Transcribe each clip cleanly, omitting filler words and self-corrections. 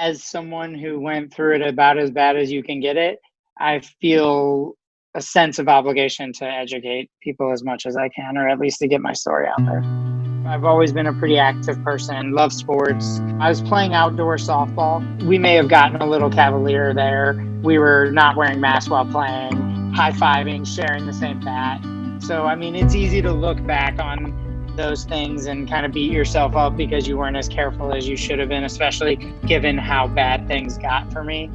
As someone who went through it about as bad as you can get it, I feel a sense of obligation to educate people as much as I can, or at least to get my story out there. I've always been a pretty active person, love sports. I was playing outdoor softball. We may have gotten a little cavalier there. We were not wearing masks while playing, high-fiving, sharing the same bat. So, I mean, it's easy to look back on those things and kind of beat yourself up because you weren't as careful as you should have been, especially given how bad things got for me.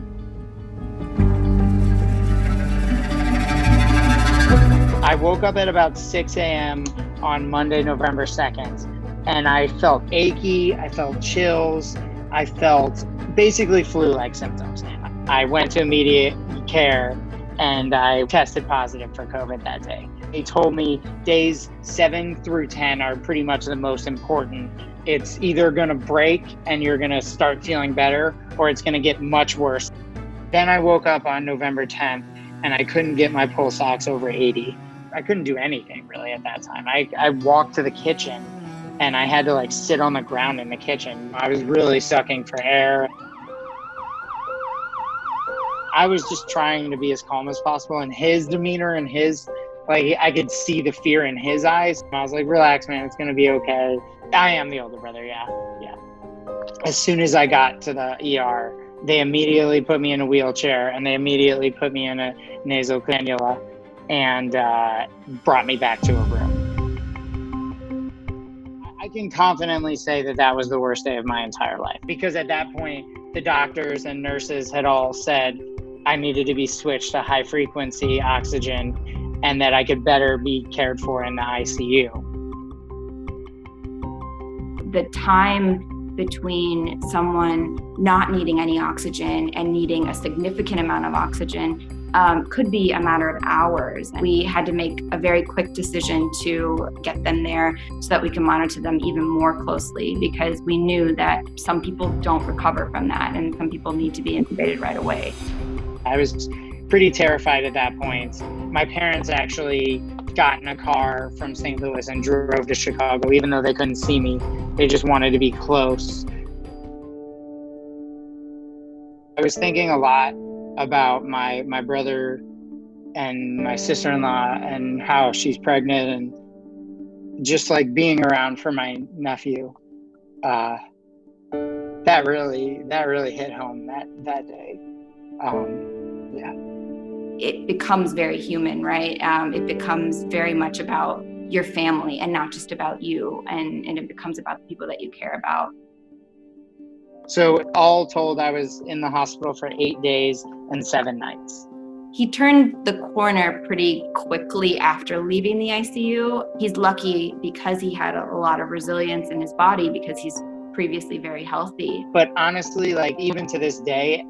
I woke up at about 6 a.m. on Monday, November 2nd, and I felt achy, I felt chills, I felt basically flu-like symptoms. I went to immediate care and I tested positive for COVID that day. They told me days 7 through 10 are pretty much the most important. It's either gonna break and you're gonna start feeling better, or it's gonna get much worse. Then I woke up on November 10th and I couldn't get my pulse ox over 80. I couldn't do anything really at that time. I walked to the kitchen and I had to sit on the ground in the kitchen. I was really sucking for air. I was just trying to be as calm as possible, and his demeanor and I could see the fear in his eyes. I was like, relax, man, it's gonna be okay. I am the older brother, yeah. As soon as I got to the ER, they immediately put me in a wheelchair and they immediately put me in a nasal cannula and brought me back to a room. I can confidently say that that was the worst day of my entire life, because at that point, the doctors and nurses had all said I needed to be switched to high frequency oxygen and that I could better be cared for in the ICU. The time between someone not needing any oxygen and needing a significant amount of oxygen could be a matter of hours. We had to make a very quick decision to get them there so that we can monitor them even more closely, because we knew that some people don't recover from that and some people need to be intubated right away. I was pretty terrified at that point. My parents actually got in a car from St. Louis and drove to Chicago, even though they couldn't see me. They just wanted to be close. I was thinking a lot about my brother and my sister-in-law and how she's pregnant, and just being around for my nephew. That really hit home that day. It becomes very human, right? It becomes very much about your family and not just about you, and it becomes about the people that you care about. So all told, I was in the hospital for 8 days and 7 nights. He turned the corner pretty quickly after leaving the ICU. He's lucky because he had a lot of resilience in his body, because he's previously very healthy. But honestly, even to this day,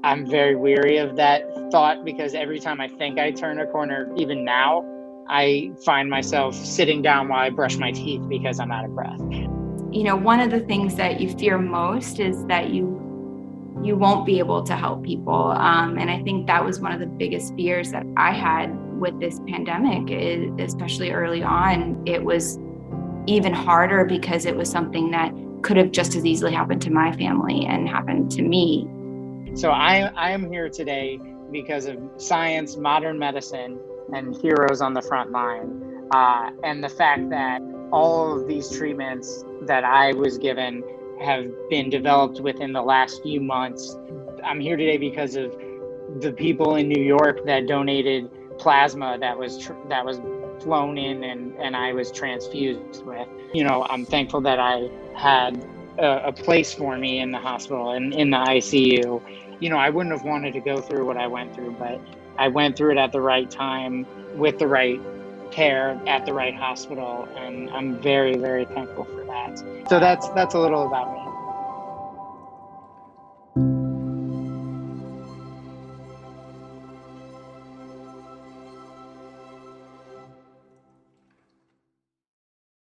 I'm very weary of that thought, because every time I think I turn a corner, even now, I find myself sitting down while I brush my teeth because I'm out of breath. One of the things that you fear most is that you won't be able to help people. And I think that was one of the biggest fears that I had with this pandemic, especially early on. It was even harder because it was something that could have just as easily happened to my family and happened to me. So I am here today because of science, modern medicine, and heroes on the front line. And the fact that all of these treatments that I was given have been developed within the last few months. I'm here today because of the people in New York that donated plasma that was flown in and I was transfused with. I'm thankful that I had a place for me in the hospital and in the ICU. I wouldn't have wanted to go through what I went through, but I went through it at the right time with the right care at the right hospital, and I'm very, very thankful for that. So that's a little about me.